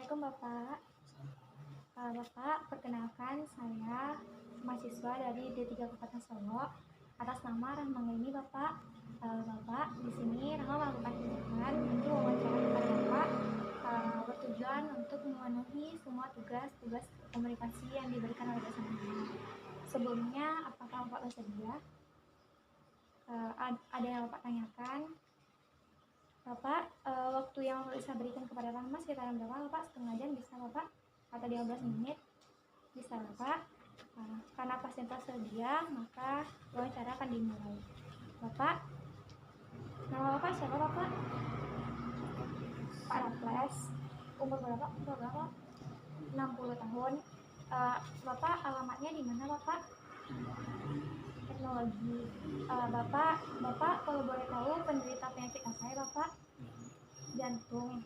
Assalamualaikum Bapak. Bapak, perkenalkan saya mahasiswa dari D3 Kabupaten Solo atas nama Rahma ini Bapak. Bapak, di sini Rahma melakukan kegiatan untuk wawancara kepada Bapak bertujuan untuk memenuhi semua tugas komunikasi yang diberikan oleh dosen ini. Sebelumnya, apakah Bapak bersedia? Ada yang Bapak tanyakan? Bapak, waktu yang bisa berikan kepada Rahma sekitar berapa Bapak? Setengah jam bisa Bapak? Atau 15 menit? Bisa Bapak? Karena pasien tersedia, maka wawancara akan dimulai. Bapak, nama Bapak siapa Bapak? Pak Raples. Umur berapa? 60 tahun. Bapak, alamatnya di mana Bapak? Teknologi. Bapak kalau boleh tahu penderita penyakit apa ya Bapak? Jantung.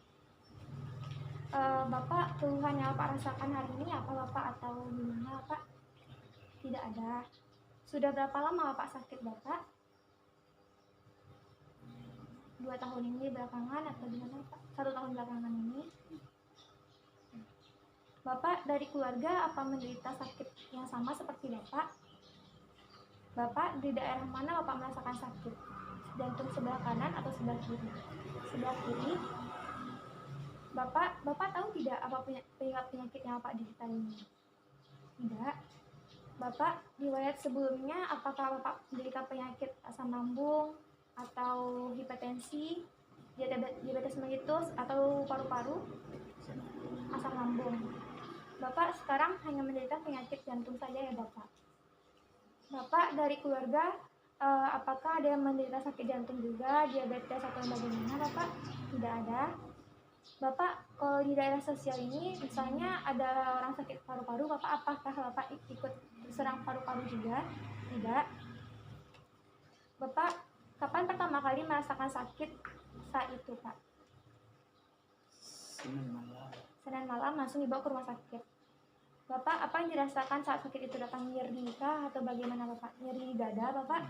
Bapak, keluhan yang Bapak rasakan hari ini apa Bapak atau gimana Bapak? Tidak ada. Sudah berapa lama Bapak sakit Bapak? 2 tahun ini belakangan atau gimana Pak? 1 tahun belakangan ini. Bapak dari keluarga apa menderita sakit yang sama seperti Bapak? Bapak di daerah mana Bapak merasakan sakit? Jantung sebelah kanan atau sebelah kiri? Sebelah kiri. Bapak tahu tidak apa penyakit yang Bapak derita ini? Tidak. Bapak riwayat sebelumnya apakah Bapak menderita penyakit asam lambung atau hipertensi, diabetes mellitus atau paru-paru? Asam lambung. Bapak sekarang hanya menderita penyakit jantung saja ya Bapak? Bapak dari keluarga apakah ada yang menderita sakit jantung juga, diabetes atau bagaimana Bapak? Tidak ada. Bapak kalau di daerah sosial ini misalnya ada orang sakit paru-paru, apakah Bapak ikut serang paru-paru juga? Tidak. Bapak kapan pertama kali merasakan sakit saat itu Pak? Senin malam langsung dibawa ke rumah sakit. Bapak, apa yang dirasakan saat sakit itu datang, nyeri kah atau bagaimana Bapak? Nyeri di dada Bapak?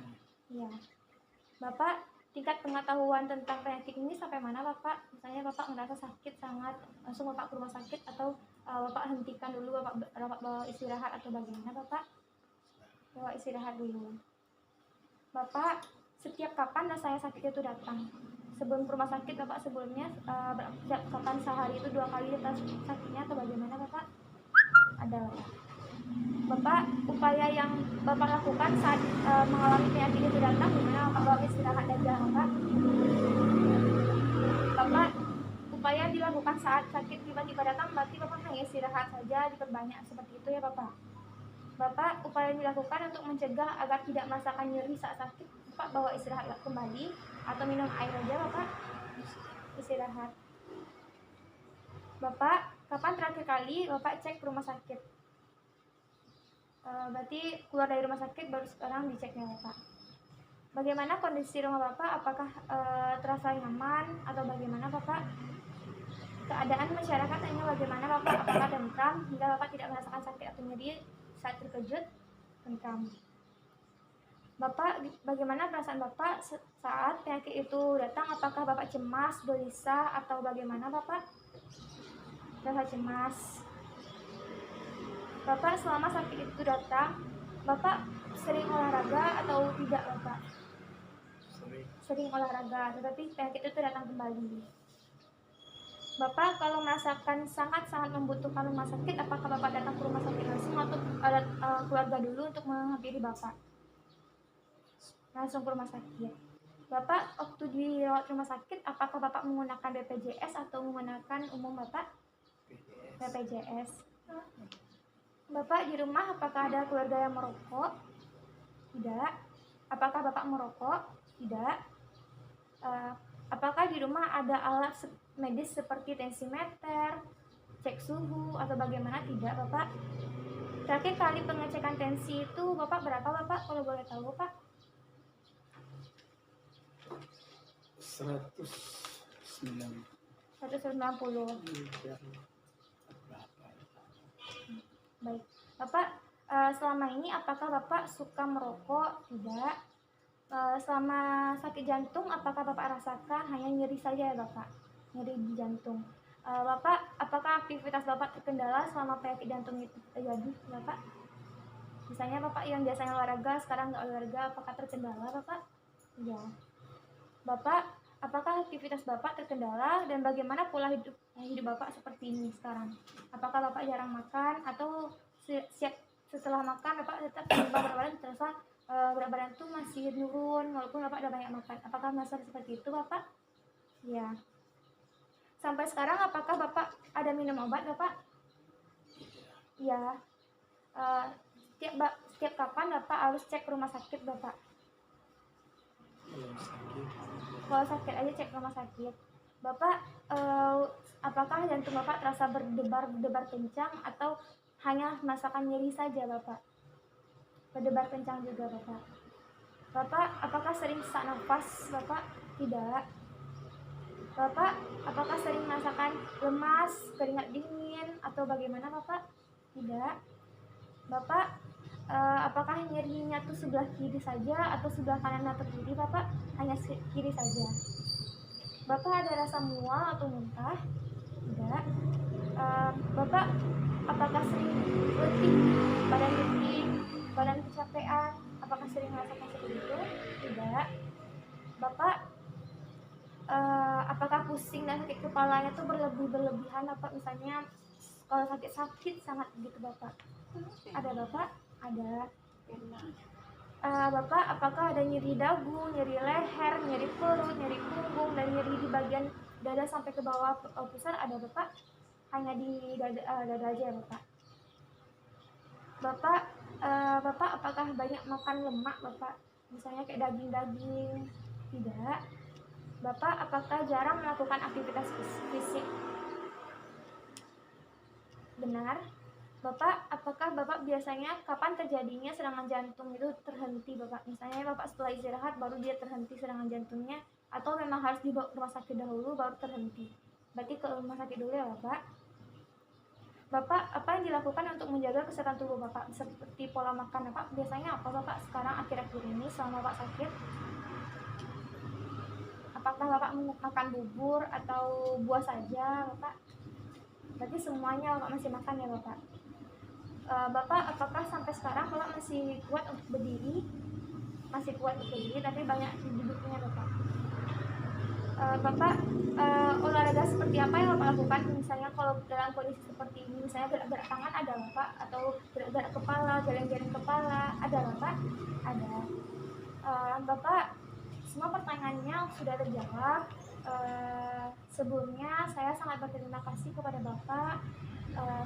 Iya. Bapak, tingkat pengetahuan tentang penyakit ini sampai mana Bapak? Misalnya Bapak merasa sakit sangat, langsung Bapak ke rumah sakit atau Bapak hentikan dulu, Bapak bawa istirahat atau bagaimana Bapak? Bawa istirahat dulu. Bapak, setiap kapan rasanya sakit itu datang? Sebelum ke rumah sakit Bapak sebelumnya, kapan sehari itu 2 kali sakitnya atau bagaimana Bapak? Ada Bapak, upaya yang Bapak lakukan saat mengalami penyakit itu datang, gimana Bapak bawa istirahat aja Bapak? Bapak, upaya yang dilakukan saat sakit tiba-tiba datang berarti Bapak hanya istirahat saja, diperbanyak seperti itu ya Bapak? Bapak, upaya yang dilakukan untuk mencegah agar tidak merasakan nyeri saat sakit, Bapak bawa istirahat kembali atau minum air aja Bapak? Istirahat. Bapak, kapan terakhir kali Bapak cek ke rumah sakit? Berarti keluar dari rumah sakit baru sekarang diceknya Bapak. Bagaimana kondisi rumah Bapak? Apakah terasa nyaman atau bagaimana Bapak? Keadaan masyarakatnya bagaimana Bapak? Apakah tentram hingga Bapak tidak merasakan sakit atau nyeri saat terkejut? Tentram. Bapak, bagaimana perasaan Bapak saat penyakit itu datang? Apakah Bapak cemas, gelisah atau bagaimana Bapak? Rasa cemas. Bapak selama sakit itu datang, Bapak sering olahraga atau tidak Bapak? Sering olahraga, tetapi penyakit itu datang kembali. Bapak kalau merasakan sangat-sangat membutuhkan rumah sakit, apakah Bapak datang ke rumah sakit langsung atau ada keluarga dulu untuk menghampiri Bapak? Langsung ke rumah sakit. Bapak waktu dirawat rumah sakit, apakah Bapak menggunakan BPJS atau menggunakan umum Bapak? BPJS. Bapak di rumah apakah ada keluarga yang merokok? Tidak. Apakah Bapak merokok? Tidak. Apakah di rumah ada alat medis seperti tensimeter, cek suhu atau bagaimana? Tidak Bapak. Terakhir kali pengecekan tensi itu Bapak berapa Bapak kalau boleh tahu Bapak? 190. 190. Baik. Bapak, selama ini apakah Bapak suka merokok? Tidak. Selama sakit jantung apakah Bapak rasakan hanya nyeri saja ya Bapak? Nyeri di jantung. Bapak, apakah aktivitas Bapak terkendala selama penyakit jantung itu terjadi, Bapak? Misalnya Bapak yang biasanya olahraga, sekarang nggak olahraga, apakah terkendala, Bapak? Iya. Bapak, apakah aktivitas Bapak terkendala dan bagaimana pola hidup Bapak seperti ini sekarang? Apakah Bapak jarang makan atau siap setelah makan Bapak tetap berat badan terasa berat badan itu masih turun walaupun Bapak udah banyak makan? Apakah masih seperti itu, Bapak? Ya. Sampai sekarang apakah Bapak ada minum obat, Bapak? Ya. Setiap kapan Bapak harus cek rumah sakit, Bapak? Kalau sakit aja cek rumah sakit. Bapak, apakah jantung Bapak terasa berdebar kencang atau hanya merasakan nyeri saja, Bapak? Berdebar kencang juga, Bapak. Bapak, apakah sering sesak nafas, Bapak? Tidak. Bapak, apakah sering merasakan lemas, keringat dingin, atau bagaimana, Bapak? Tidak. Bapak, apakah nyerinya tuh sebelah kiri saja atau sebelah kanan atau kiri, Bapak? Hanya kiri saja. Bapak ada rasa mual atau muntah? Tidak. Bapak, apakah sering letih, badan kecapean? Apakah sering merasakan seperti itu? Tidak. Bapak, apakah pusing dan sakit kepalanya tuh berlebihan, Bapak? Misalnya kalau sakit sangat gitu, Bapak? Ada, Bapak? Ada. Bapak, apakah ada nyeri dagu, nyeri leher, nyeri perut, nyeri punggung, dan nyeri di bagian dada sampai ke bawah pusar? Ada, Bapak? Hanya di dada aja, Bapak? Bapak, apakah banyak makan lemak, Bapak? Misalnya kayak daging-daging? Tidak. Bapak, apakah jarang melakukan aktivitas fisik? Benar. Bapak, apakah Bapak biasanya kapan terjadinya serangan jantung itu terhenti, Bapak? Misalnya Bapak setelah istirahat baru dia terhenti serangan jantungnya, atau memang harus dibawa ke rumah sakit dahulu baru terhenti? Berarti ke rumah sakit dulu ya, Bapak. Bapak, apa yang dilakukan untuk menjaga kesehatan tubuh Bapak? Seperti pola makan Bapak, biasanya apa Bapak sekarang akhir-akhir ini selama Bapak sakit? Apakah Bapak makan bubur atau buah saja, Bapak? Berarti semuanya Bapak masih makan ya, Bapak? Bapak, apakah sampai sekarang Bapak masih kuat untuk berdiri? Masih kuat untuk berdiri, tapi banyak duduknya, Bapak? Bapak, olahraga seperti apa yang Bapak lakukan? Misalnya kalau dalam kondisi seperti ini, misalnya gerak-gerak tangan ada, Bapak? Atau gerak-gerak kepala, jalan-jalan kepala, ada, Bapak? Ada. Bapak, semua pertanyaannya sudah terjawab. Sebelumnya saya sangat berterima kasih kepada Bapak.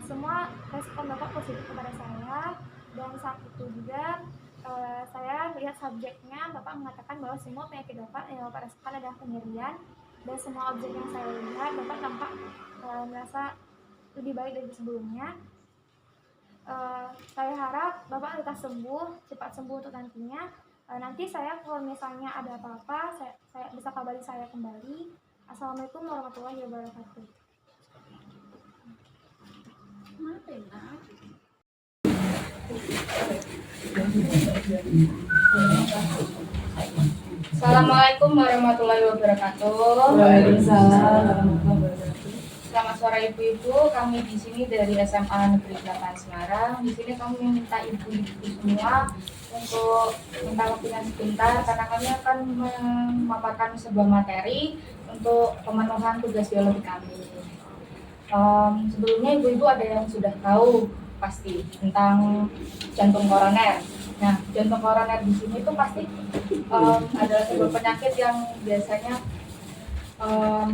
Semua respon Bapak positif kepada saya, dan saat itu juga saya lihat subjeknya Bapak mengatakan bahwa semua penyakit Bapak yang Bapak rasakan adalah penyerian, dan semua objek yang saya lihat Bapak tampak merasa lebih baik dari sebelumnya. Saya harap Bapak lekas sembuh, cepat sembuh untuk nantinya. Nanti saya kalau misalnya ada apa-apa, saya bisa kabari saya kembali. Assalamualaikum warahmatullahi wabarakatuh. Assalamualaikum warahmatullahi wabarakatuh. Waalaikumsalam. Selamat sore ibu-ibu, kami di sini dari SMA Negeri 8 Semarang. Di sini kami meminta ibu-ibu semua untuk minta waktunya sebentar karena kami akan memaparkan sebuah materi untuk pemenuhan tugas biologi kami. Sebelumnya ibu-ibu ada yang sudah tahu pasti tentang jantung koroner. Nah, jantung koroner di sini itu pasti adalah sebuah penyakit yang biasanya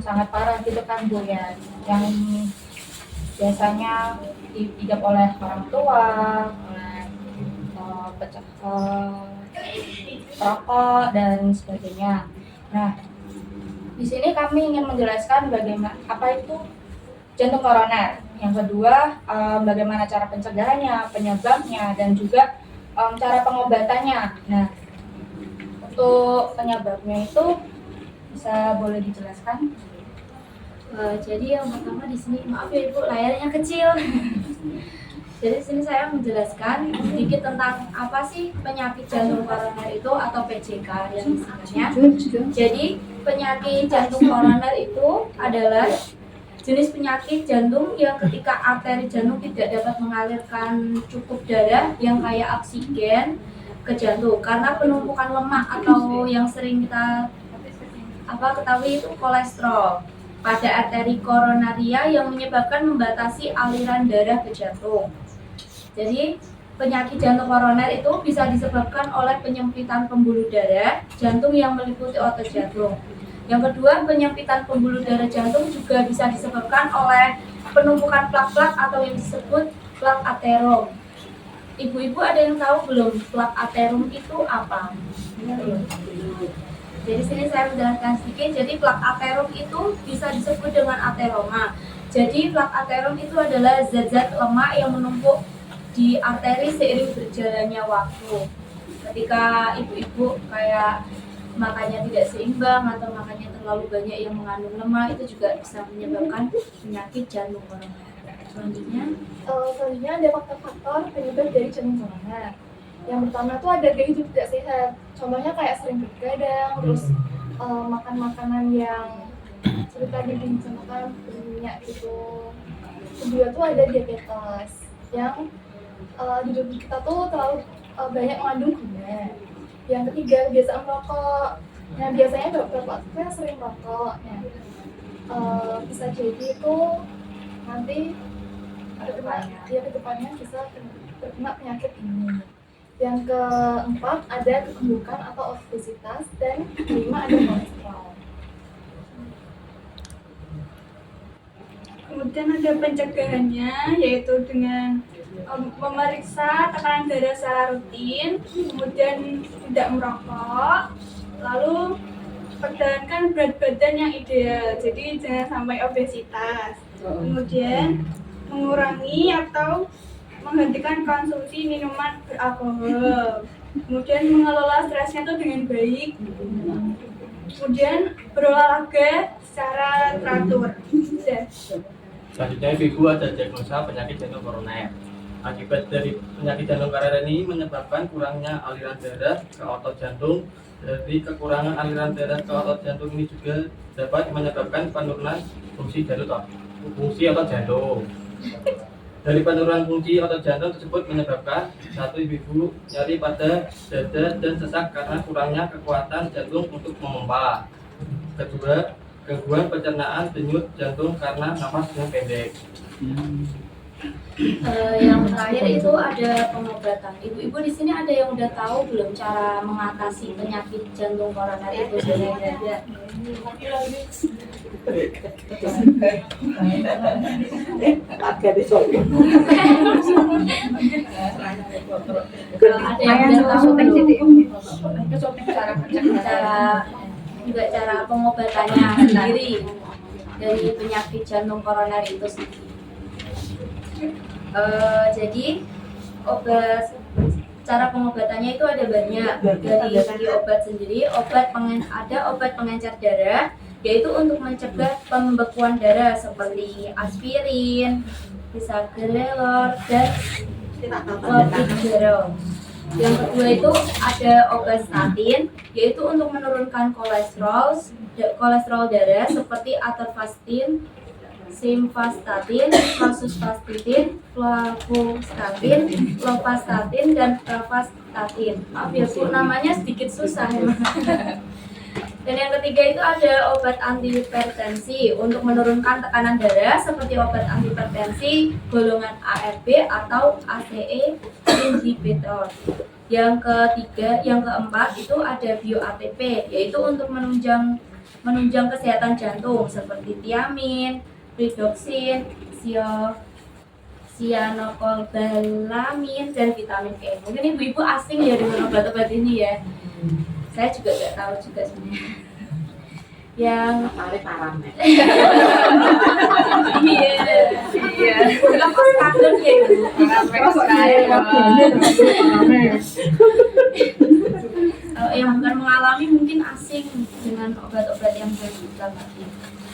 sangat parah gitu kan Bu ya, yang biasanya diidap oleh orang tua, oleh perokok dan sebagainya. Nah, di sini kami ingin menjelaskan bagaimana apa itu jantung koroner. Yang kedua, bagaimana cara pencegahannya, penyebabnya, dan juga cara pengobatannya. Nah, untuk penyebabnya itu bisa boleh dijelaskan? Jadi yang pertama di sini, maaf ya Ibu, layarnya kecil. Jadi di sini saya menjelaskan sedikit tentang apa sih penyakit jantung koroner itu atau PJK yang sebenarnya. Jadi penyakit jantung koroner itu adalah jenis penyakit jantung yang ketika arteri jantung tidak dapat mengalirkan cukup darah yang kayak oksigen ke jantung karena penumpukan lemak atau yang sering kita ketahui itu kolesterol pada arteri koronaria yang menyebabkan membatasi aliran darah ke jantung. Jadi penyakit jantung koroner itu bisa disebabkan oleh penyempitan pembuluh darah jantung yang meliputi otot jantung. Yang kedua, penyempitan pembuluh darah jantung juga bisa disebabkan oleh penumpukan plak-plak atau yang disebut plak aterom. Ibu-ibu ada yang tahu belum plak aterom itu apa? Jadi sini saya menjelaskan sedikit. Jadi plak aterom itu bisa disebut dengan ateroma. Jadi plak aterom itu adalah zat-zat lemak yang menumpuk di arteri seiring berjalannya waktu. Ketika ibu-ibu kayak makannya tidak seimbang atau makannya terlalu banyak yang mengandung lemak, itu juga bisa menyebabkan penyakit jantung koroner. Selanjutnya Selanjutnya ada faktor-faktor penyebab dari jantung koroner. Yang pertama tuh ada gaya hidup tidak sehat. Contohnya kayak sering begadang, terus makan makanan yang seperti tadi dimakan berminyak gitu. Kedua tuh ada diabetes yang di tubuh kita tuh terlalu banyak mengandung gula. Yang ketiga kebiasaan merokok. Nah biasanya bapak itu yang sering merokok. Bisa jadi itu nanti kedepannya bisa terkena penyakit ini. Yang keempat ada kegemukan atau obesitas, dan kelima ada kolesterol. Kemudian ada pencegahannya, yaitu dengan memeriksa tekanan darah secara rutin, kemudian tidak merokok, lalu pertahankan berat badan yang ideal, jadi jangan sampai obesitas. Kemudian mengurangi atau menghentikan konsumsi minuman beralkohol. Kemudian mengelola stresnya itu dengan baik. Kemudian berolahraga secara teratur. Selanjutnya ibu ada diagnosa penyakit jantung koroner. Akibat dari penyakit jantung koroner ini menyebabkan kurangnya aliran darah ke otot jantung. Dari kekurangan aliran darah ke otot jantung ini juga dapat menyebabkan penurunan fungsi otot jantung. Dari penurunan fungsi otot jantung tersebut menyebabkan satu ibu nyeri pada dada dan sesak karena kurangnya kekuatan jantung untuk memompa. Kedua, gangguan pencernaan denyut jantung karena napas yang pendek. Yang terakhir itu ada pengobatan. Ibu-ibu di sini ada yang udah tahu belum cara mengatasi penyakit jantung koroner itu sebenarnya? Ada yang udah tahu cara pengobatannya sendiri dari penyakit jantung koroner itu sendiri. Jadi cara pengobatannya itu ada banyak. Dari segi obat sendiri, ada obat pengencer darah, yaitu untuk mencegah pembekuan darah seperti aspirin, bisagrelor, dan clopidogrel. Yang kedua itu ada obat statin, yaitu untuk menurunkan kolesterol darah seperti atorvastatin, simvastatin, rosuvastatin, flavostatin, lovastatin, dan pravastatin. Maaf ya Bu, namanya sedikit susah emang. Dan yang ketiga itu ada obat antihipertensi untuk menurunkan tekanan darah seperti obat antihipertensi golongan ARB atau ACE inhibitor. Yang keempat itu ada bio-ATP, yaitu untuk menunjang kesehatan jantung seperti tiamin, redoxin, cyanocobalamin, dan vitamin E. Mungkin ibu-ibu asing ya dengan obat-obat ini ya. Saya juga nggak tahu juga sebenarnya. Yang iya. Apa standar ya ibu? Yang bukan mengalami mungkin asing dengan obat-obat yang saya sebutkan tadi.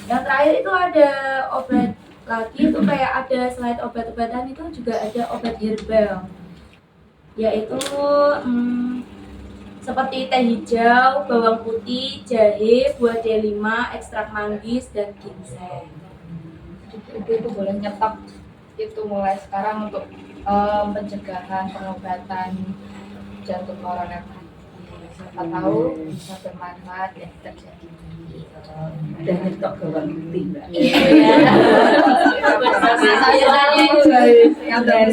Yang terakhir itu ada obat lagi, itu kayak ada selain obat-obatan itu juga ada obat herbal, yaitu seperti teh hijau, bawang putih, jahe, buah delima, ekstrak manggis, dan ginseng. ibu itu boleh nyetop itu mulai sekarang untuk pencegahan pengobatan jantung koroner. Siapa tahu bisa bermanfaat ya terjadi. Udah nyetok gawat putih Mbak. Yang dari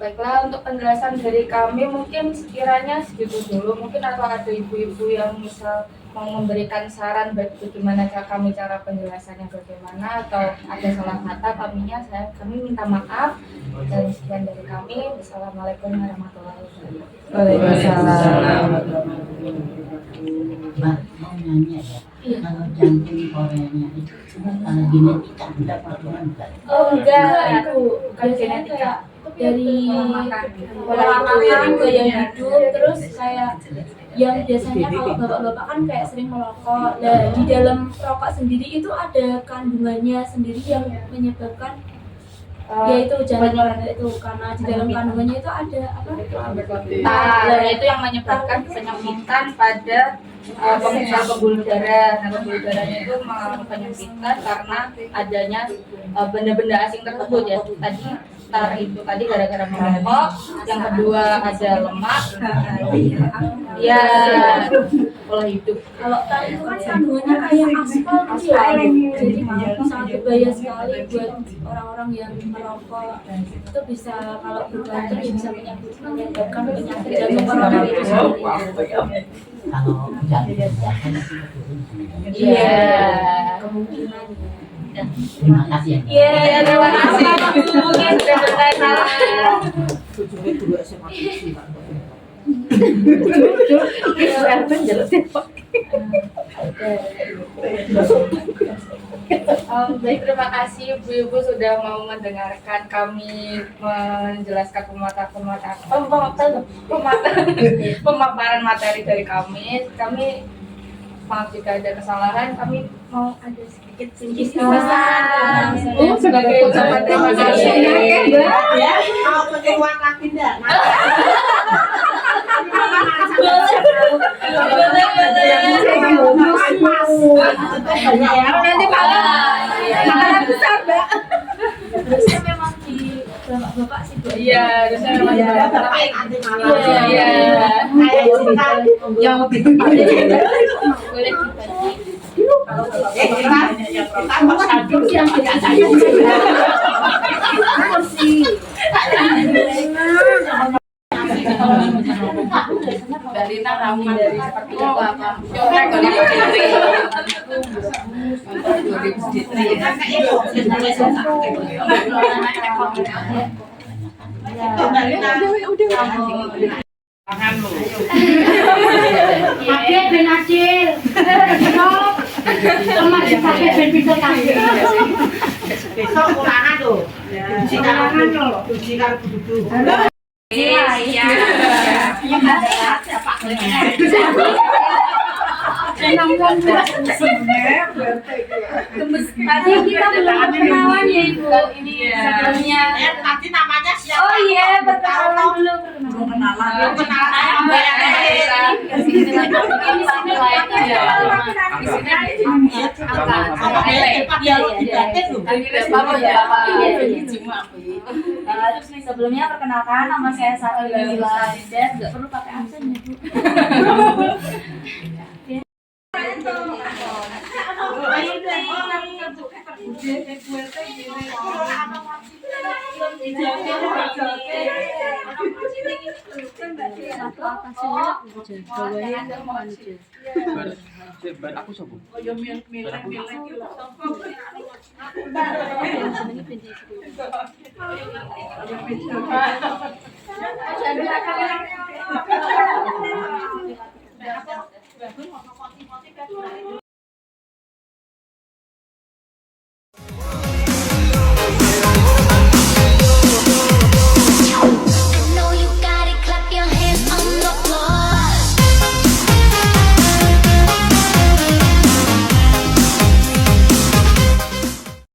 Baiklah untuk penjelasan dari kami mungkin sekiranya segitu dulu. Mungkin atau ada ibu-ibu yang misal mau memberikan saran bagaimana cara penjelasannya bagaimana atau ada salah kata kami minta maaf dan sekian dari kami. Wassalamualaikum warahmatullahi wabarakatuh. Waalaikumsalam. Mbak mau nanya ya, kalau jantung koronanya itu genetika tidak berpengaruh enggak? Oh enggak, itu Bukan genetika. dari Pola makan, gaya hidup, terus kayak yang biasanya kalau bapak-bapak kan kayak sering merokok. Nah, di dalam rokok sendiri itu ada kandungannya sendiri yang menyebabkan yaitu jantung koroner itu, karena di dalam kandungannya itu ada apa? Itu yang menyebabkan penyempitan pada pembuluh darah. Nah, pembuluh darahnya itu mengalami penyempitan karena adanya benda-benda asing tersebut ya. Tadi gara-gara merokok, yang kedua ada lemak, ya pola hidup. Kalau tar itu kan kandungannya kayak aspal gitu ya, jadi sangat berbahaya sekali buat orang-orang yang merokok. Itu bisa kalau berlanjut ya bisa menyebabkan penyakit jantung koroner itu sendiri. Kalau jantung Iya, kemungkinan. terima kasih ya. Iya, terima kasih. Mungkin sudah bertanya. Baik, terima kasih ibu-ibu sudah mau mendengarkan kami menjelaskan pemaparan materi dari kami. Maaf jika ada kesalahan, kami mau ada sedikit pesan sebagai ucapan terima kasih. Ya, mau pakai uang lagi enggak? Nanti malam besar, Mbak. Terusnya memang di bapak sih, Bu. Iya, harusnya memang Iya, dibawa. tapi Tapi iya. Kayak cerita yang lebih tepat. boleh dibagi. Kita mau satu yang tidak saya. Mbak Lina ramu dari seperti itu apa? Contek dari Putri. Adil ben adil. Teman sampai ben pinter kaki. Besok ulangan tuh. Cuci karo cuci karo duduk. Iya. Tadi kita belum perkenalan ya Ibu. Ini sebelumnya. Tadi namanya siapa? Oh iya, perkenalan dulu. Kenalan. Sebelumnya perkenalkan, nama saya Sarah Lila. Nggak perlu pakai aksen ya Bu. Aku sobo. Aku